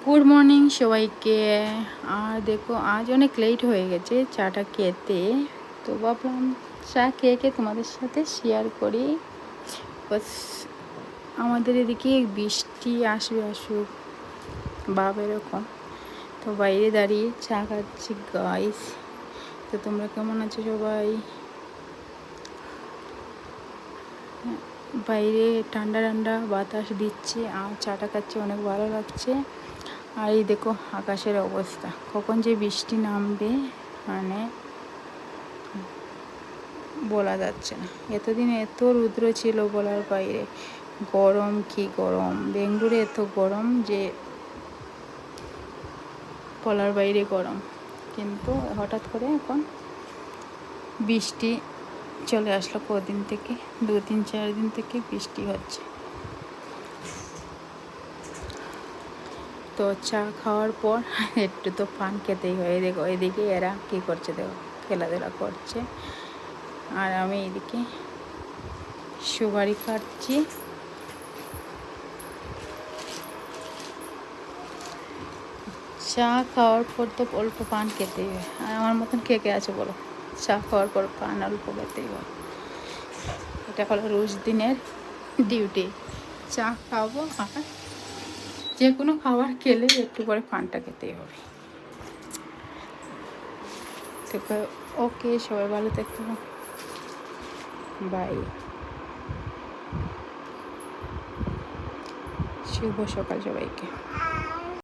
Good morning সবাইকে। আর দেখো আজ অনেক লেট হয়ে গেছে চাটা খেতে, তো ভাবলাম চা খেয়ে তোমাদের সাথে শেয়ার করি। বাস আমাদের এদিকে বৃষ্টি আসবে আসুক ভাব এরকম, তো বাইরে দাঁড়িয়ে চা খাচ্ছি গাইস। তো তোমরা কেমন আছো সবাই? বাইরে ঠান্ডা ঠান্ডা বাতাস দিচ্ছে আর চাটা খাচ্ছি, অনেক ভালো লাগছে। আর এই দেখো আকাশের অবস্থা, কখন যে বৃষ্টি নামবে মানে বলা যাচ্ছে না। এতদিন এত রুদ্র ছিল বলার বাইরে, গরম কি গরম, বেঙ্গলুরে এত গরম যে বলার বাইরে গরম। কিন্তু হঠাৎ করে এখন বৃষ্টি চলে আসলো, কদিন থেকে 2-3-4 দিন থেকে বৃষ্টি হচ্ছে। তো চা খাওয়ার পর একটু তো পান খেতেই হয়। দেখো এদিকে এরা কী করছে, দেখো খেলাধুলা করছে, আর আমি এদিকে সুপারি কাটছি। চা খাওয়ার পর তো অল্প পান খেতেই হয়, আর আমার মতন কে কে আছে বলো, চা খাওয়ার পর পান অল্প খেতেই হয়। এটা হলো রোজ দিনের ডিউটি, চা খাবো আর যে কোনো খাবার খেলে একটু পরে পানটা খেতেই হবে। তো ওকে, সবাই ভালো থাকো, বাই, শুভ সকাল সবাইকে।